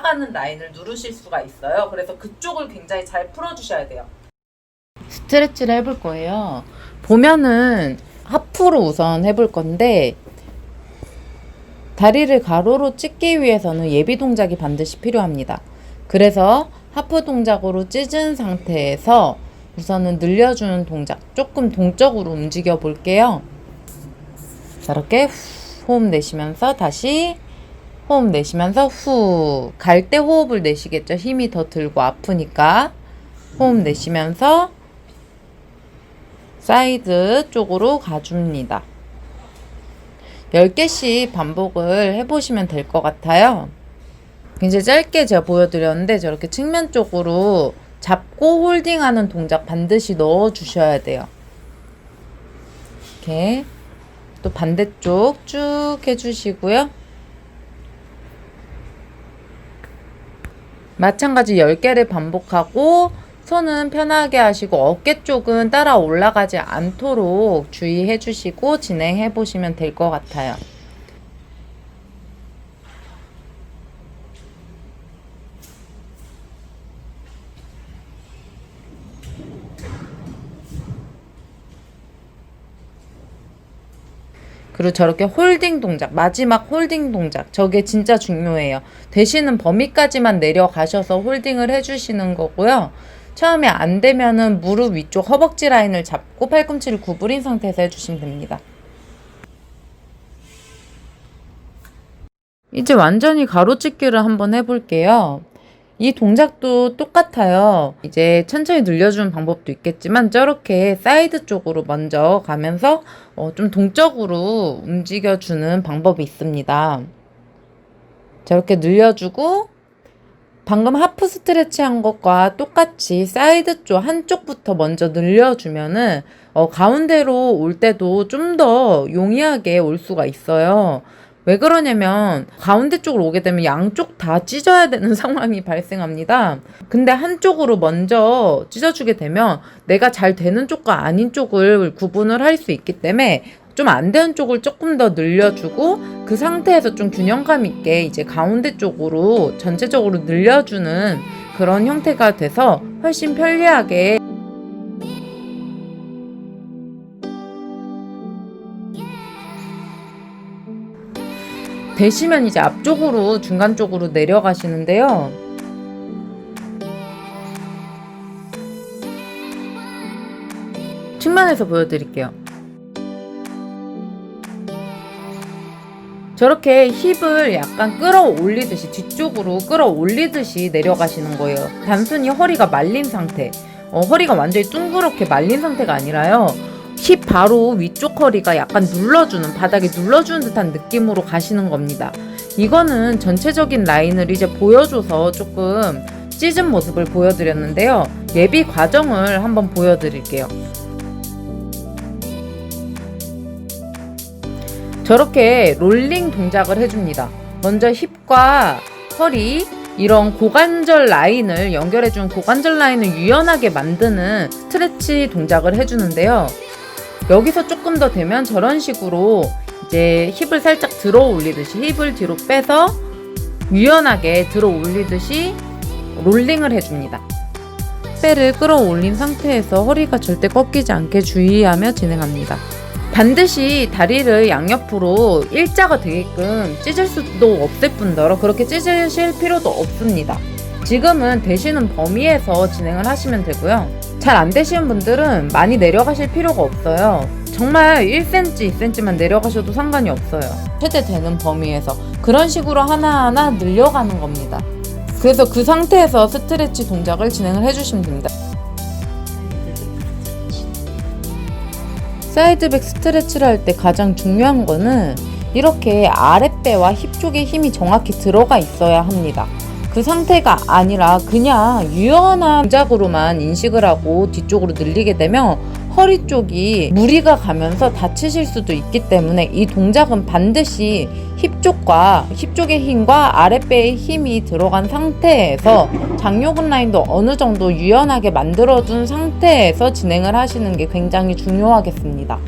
올라가는 라인을 누르실 수가 있어요. 그래서 그쪽을 굉장히 잘 풀어주셔야 돼요. 스트레치를 해볼 거예요. 보면은 하프로 우선 해볼 건데, 다리를 가로로 찢기 위해서는 예비 동작이 반드시 필요합니다. 그래서 하프 동작으로 찢은 상태에서 우선은 늘려주는 동작, 조금 동적으로 움직여 볼게요. 이렇게 호흡 내쉬면서 다시 호흡 내쉬면서 후. 갈 때 호흡을 내쉬겠죠. 힘이 더 들고 아프니까. 호흡 내쉬면서 사이드 쪽으로 가줍니다. 10개씩 반복을 해보시면 될 것 같아요. 굉장히 짧게 제가 보여드렸는데 저렇게 측면 쪽으로 잡고 홀딩하는 동작 반드시 넣어주셔야 돼요. 이렇게 또 반대쪽 쭉 해주시고요. 마찬가지 10개를 반복하고 손은 편하게 하시고 어깨 쪽은 따라 올라가지 않도록 주의해 주시고 진행해 보시면 될 것 같아요. 그리고 저렇게 홀딩 동작, 마지막 홀딩 동작, 저게 진짜 중요해요. 되시는 범위까지만 내려가셔서 홀딩을 해주시는 거고요. 처음에 안 되면은 무릎 위쪽 허벅지 라인을 잡고 팔꿈치를 구부린 상태에서 해주시면 됩니다. 이제 완전히 가로찢기를 한번 해볼게요. 이 동작도 똑같아요. 이제 천천히 늘려주는 방법도 있겠지만 저렇게 사이드 쪽으로 먼저 가면서 좀 동적으로 움직여주는 방법이 있습니다. 저렇게 늘려주고 방금 하프 스트레치 한 것과 똑같이 사이드 쪽 한쪽부터 먼저 늘려주면은 가운데로 올 때도 좀 더 용이하게 올 수가 있어요. 왜 그러냐면 가운데 쪽으로 오게 되면 양쪽 다 찢어야 되는 상황이 발생합니다. 근데 한쪽으로 먼저 찢어주게 되면 내가 잘 되는 쪽과 아닌 쪽을 구분을 할 수 있기 때문에 좀 안 되는 쪽을 조금 더 늘려주고 그 상태에서 좀 균형감 있게 이제 가운데 쪽으로 전체적으로 늘려주는 그런 형태가 돼서 훨씬 편리하게 되시면 이제 앞쪽으로 중간 쪽으로 내려가시는데요. 측면에서 보여드릴게요. 저렇게 힙을 약간 끌어올리듯이 뒤쪽으로 끌어올리듯이 내려가시는 거예요. 단순히 허리가 말린 상태, 허리가 완전히 둥그렇게 말린 상태가 아니라요. 힙 바로 위쪽 허리가 약간 눌러주는, 바닥에 눌러주는 듯한 느낌으로 가시는 겁니다. 이거는 전체적인 라인을 이제 보여줘서 조금 찢은 모습을 보여드렸는데요. 예비 과정을 한번 보여드릴게요. 저렇게 롤링 동작을 해줍니다. 먼저 힙과 허리, 이런 고관절 라인을 연결해준 고관절 라인을 유연하게 만드는 스트레치 동작을 해주는데요. 여기서 조금 더 되면 저런 식으로 이제 힙을 살짝 들어 올리듯이 힙을 뒤로 빼서 유연하게 들어 올리듯이 롤링을 해줍니다. 배를 끌어올린 상태에서 허리가 절대 꺾이지 않게 주의하며 진행합니다. 반드시 다리를 양옆으로 일자가 되게끔 찢을 수도 없을 뿐더러 그렇게 찢으실 필요도 없습니다. 지금은 되시는 범위에서 진행을 하시면 되고요. 잘 안 되시는 분들은 많이 내려가실 필요가 없어요. 정말 1cm, 2cm만 내려가셔도 상관이 없어요. 최대 되는 범위에서 그런 식으로 하나하나 늘려가는 겁니다. 그래서 그 상태에서 스트레치 동작을 진행을 해주시면 됩니다. 사이드백 스트레치를 할 때 가장 중요한 거는 이렇게 아랫배와 힙 쪽에 힘이 정확히 들어가 있어야 합니다. 그 상태가 아니라 그냥 유연한 동작으로만 인식을 하고 뒤쪽으로 늘리게 되면 허리 쪽이 무리가 가면서 다치실 수도 있기 때문에 이 동작은 반드시 힙 쪽의 힘과 아랫배의 힘이 들어간 상태에서 장요근 라인도 어느 정도 유연하게 만들어준 상태에서 진행을 하시는 게 굉장히 중요하겠습니다.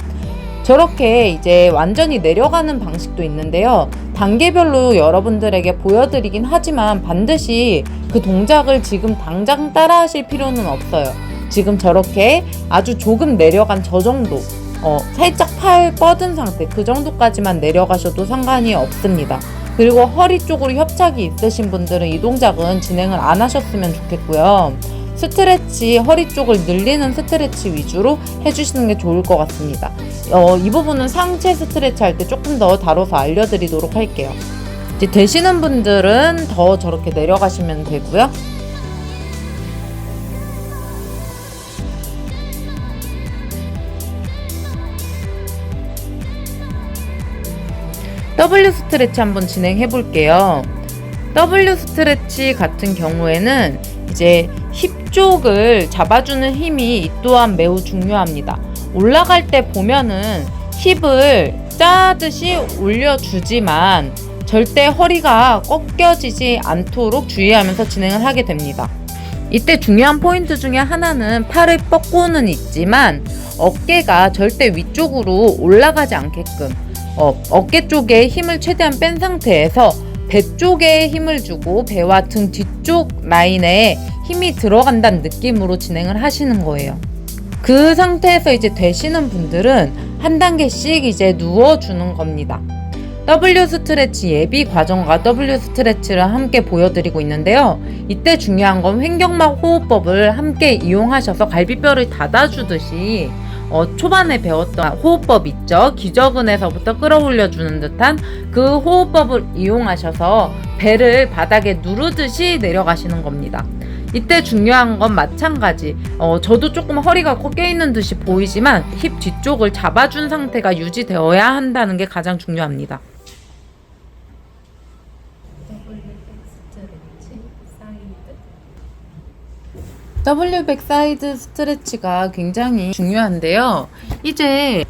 저렇게 이제 완전히 내려가는 방식도 있는데요. 단계별로 여러분들에게 보여드리긴 하지만 반드시 그 동작을 지금 당장 따라 하실 필요는 없어요. 지금 저렇게 아주 조금 내려간 저 정도, 살짝 팔 뻗은 상태, 그 정도까지만 내려가셔도 상관이 없습니다. 그리고 허리 쪽으로 협착이 있으신 분들은 이 동작은 진행을 안 하셨으면 좋겠고요. 스트레치, 허리 쪽을 늘리는 스트레치 위주로 해주시는 게 좋을 것 같습니다. 이 부분은 상체 스트레치 할 때 조금 더 다뤄서 알려드리도록 할게요. 이제 되시는 분들은 더 저렇게 내려가시면 되고요. W 스트레치 한번 진행해 볼게요. W 스트레치 같은 경우에는 이제 힙 쪽을 잡아주는 힘이 이 또한 매우 중요합니다. 올라갈 때 보면은 힙을 짜듯이 올려주지만 절대 허리가 꺾여지지 않도록 주의하면서 진행을 하게 됩니다. 이때 중요한 포인트 중에 하나는 팔을 뻗고는 있지만 어깨가 절대 위쪽으로 올라가지 않게끔 어깨 쪽에 힘을 최대한 뺀 상태에서 배 쪽에 힘을 주고 배와 등 뒤쪽 라인에 힘이 들어간다는 느낌으로 진행을 하시는 거예요. 그 상태에서 이제 되시는 분들은 한 단계씩 이제 누워주는 겁니다. W 스트레치 예비 과정과 W 스트레치를 함께 보여드리고 있는데요. 이때 중요한 건 횡격막 호흡법을 함께 이용하셔서 갈비뼈를 닫아주듯이 초반에 배웠던 호흡법 있죠? 기저근에서부터 끌어올려주는 듯한 그 호흡법을 이용하셔서 배를 바닥에 누르듯이 내려가시는 겁니다. 이때 중요한 건 마찬가지. 저도 조금 허리가 꺾여 있는 듯이 보이지만 힙 뒤쪽을 잡아준 상태가 유지되어야 한다는 게 가장 중요합니다. W백 사이드 스트레치가 굉장히 중요한데요. 이제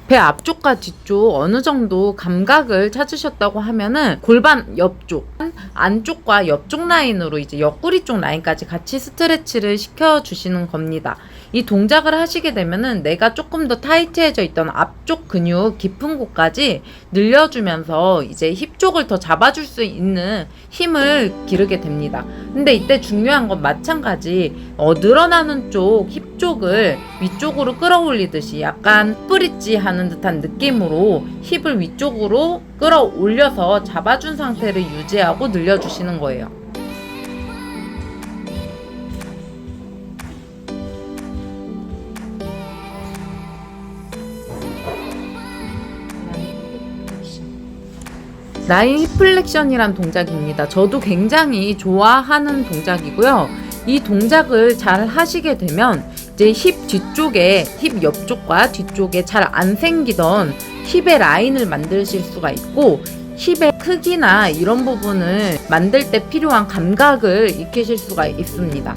배 앞쪽과 뒤쪽 어느 정도 감각을 찾으셨다고 하면은 골반 옆쪽, 안쪽과 옆쪽 라인으로 이제 옆구리 쪽 라인까지 같이 스트레치를 시켜주시는 겁니다. 이 동작을 하시게 되면은 내가 조금 더 타이트해져 있던 앞쪽 근육 깊은 곳까지 늘려주면서 이제 힙 쪽을 더 잡아줄 수 있는 힘을 기르게 됩니다. 근데 이때 중요한 건 마찬가지 늘어나는 쪽, 힙 쪽을 위쪽으로 끌어올리듯이 약간 브릿지 하는 듯한 느낌으로 힙을 위쪽으로 끌어올려서 잡아준 상태를 유지하고 늘려주시는 거예요. 라인 힙 플렉션이란 동작입니다. 저도 굉장히 좋아하는 동작이고요. 이 동작을 잘 하시게 되면 이제 힙 뒤쪽에, 힙 옆쪽과 뒤쪽에 잘 안 생기던 힙의 라인을 만드실 수가 있고 힙의 크기나 이런 부분을 만들 때 필요한 감각을 익히실 수가 있습니다.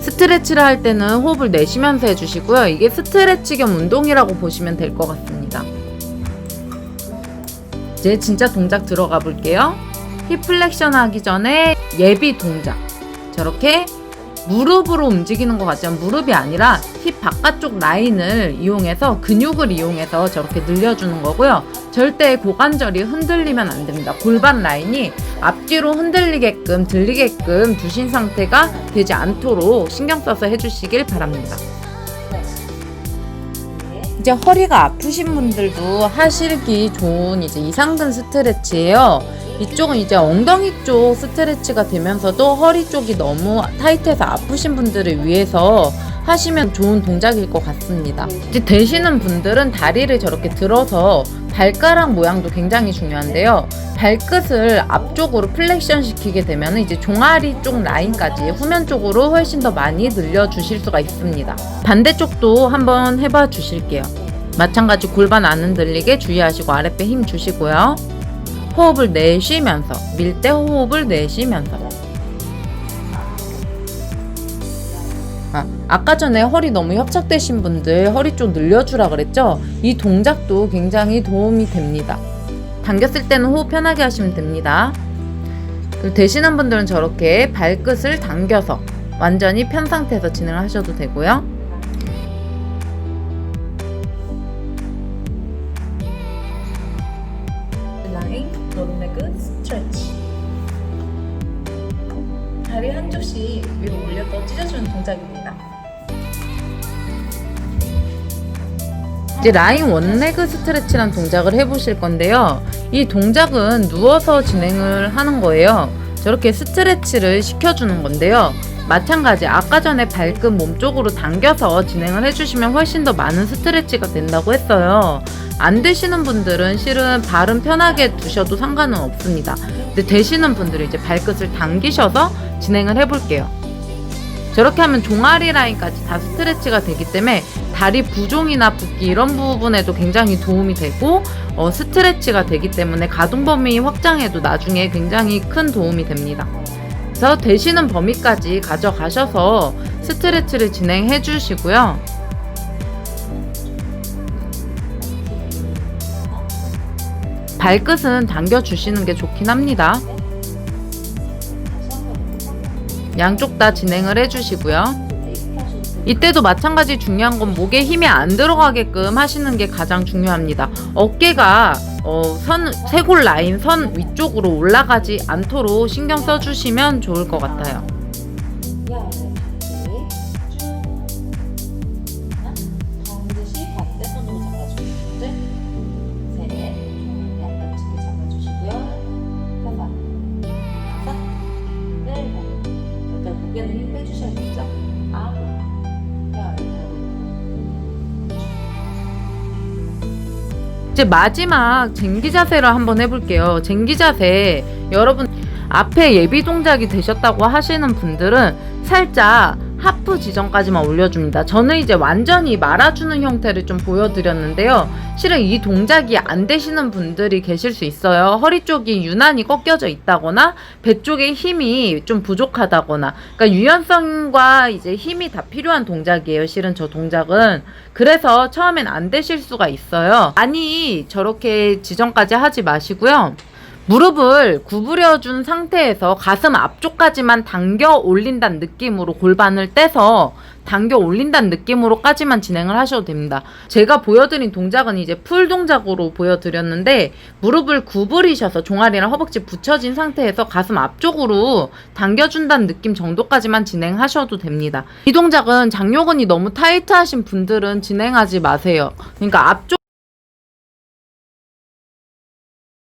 스트레치를 할 때는 호흡을 내쉬면서 해주시고요. 이게 스트레치 겸 운동이라고 보시면 될 것 같습니다. 이제 진짜 동작 들어가 볼게요. 힙 플렉션 하기 전에 예비 동작. 저렇게 무릎으로 움직이는 것 같지만 무릎이 아니라 힙 바깥쪽 라인을 이용해서 근육을 이용해서 저렇게 늘려주는 거고요. 절대 고관절이 흔들리면 안 됩니다. 골반 라인이 앞뒤로 흔들리게끔 들리게끔 두신 상태가 되지 않도록 신경 써서 해주시길 바랍니다. 이제 허리가 아프신 분들도 하시기 좋은 이제 이상근 스트레치예요. 이쪽은 이제 엉덩이 쪽 스트레치가 되면서도 허리 쪽이 너무 타이트해서 아프신 분들을 위해서 하시면 좋은 동작일 것 같습니다. 이제 되시는 분들은 다리를 저렇게 들어서 발가락 모양도 굉장히 중요한데요. 발끝을 앞쪽으로 플렉션 시키게 되면 이제 종아리 쪽 라인까지 후면 쪽으로 훨씬 더 많이 늘려주실 수가 있습니다. 반대쪽도 한번 해봐 주실게요. 마찬가지 골반 안 흔들리게 주의하시고 아랫배 힘 주시고요. 호흡을 내쉬면서, 밀 때 호흡을 내쉬면서. 아까 전에 허리 너무 협착되신 분들 허리 쪽 늘려주라 그랬죠? 이 동작도 굉장히 도움이 됩니다. 당겼을 때는 호흡 편하게 하시면 됩니다. 그리고 되시는 분들은 저렇게 발끝을 당겨서 완전히 편 상태에서 진행을 하셔도 되고요. 스트레치. 다리 한쪽씩 위로 올렸다 찢어주는 동작입니다. 이제 라인 원레그 스트레치란 동작을 해보실 건데요. 이 동작은 누워서 진행을 하는 거예요. 저렇게 스트레치를 시켜주는 건데요. 마찬가지 아까 전에 발끝 몸쪽으로 당겨서 진행을 해주시면 훨씬 더 많은 스트레치가 된다고 했어요. 안 되시는 분들은 실은 발은 편하게 두셔도 상관은 없습니다. 근데 되시는 분들은 이제 발끝을 당기셔서 진행을 해볼게요. 저렇게 하면 종아리 라인까지 다 스트레치가 되기 때문에 다리 부종이나 붓기 이런 부분에도 굉장히 도움이 되고 스트레치가 되기 때문에 가동 범위 확장에도 나중에 굉장히 큰 도움이 됩니다. 그래서 되시는 범위까지 가져가셔서 스트레치를 진행해 주시고요. 발끝은 당겨 주시는 게 좋긴 합니다. 양쪽 다 진행을 해주시고요. 이때도 마찬가지 중요한 건 목에 힘이 안 들어가게끔 하시는 게 가장 중요합니다. 어깨가 쇄골 라인 선 위쪽으로 올라가지 않도록 신경 써주시면 좋을 것 같아요. 고개는 힘 빼주셔야겠죠? 이제 마지막 쟁기 자세를 한번 해볼게요. 쟁기 자세, 여러분 앞에 예비 동작이 되셨다고 하시는 분들은 살짝 하프 지점까지만 올려줍니다. 저는 이제 완전히 말아주는 형태를 좀 보여드렸는데요. 실은 이 동작이 안 되시는 분들이 계실 수 있어요. 허리 쪽이 유난히 꺾여져 있다거나 배 쪽에 힘이 좀 부족하다거나, 그러니까 유연성과 이제 힘이 다 필요한 동작이에요. 실은 저 동작은. 그래서 처음엔 안 되실 수가 있어요. 아니 저렇게 지점까지 하지 마시고요. 무릎을 구부려준 상태에서 가슴 앞쪽까지만 당겨 올린다는 느낌으로 골반을 떼서 당겨 올린다는 느낌으로까지만 진행을 하셔도 됩니다. 제가 보여드린 동작은 이제 풀 동작으로 보여드렸는데 무릎을 구부리셔서 종아리랑 허벅지 붙여진 상태에서 가슴 앞쪽으로 당겨준다는 느낌 정도까지만 진행하셔도 됩니다. 이 동작은 장요근이 너무 타이트하신 분들은 진행하지 마세요. 그러니까 앞쪽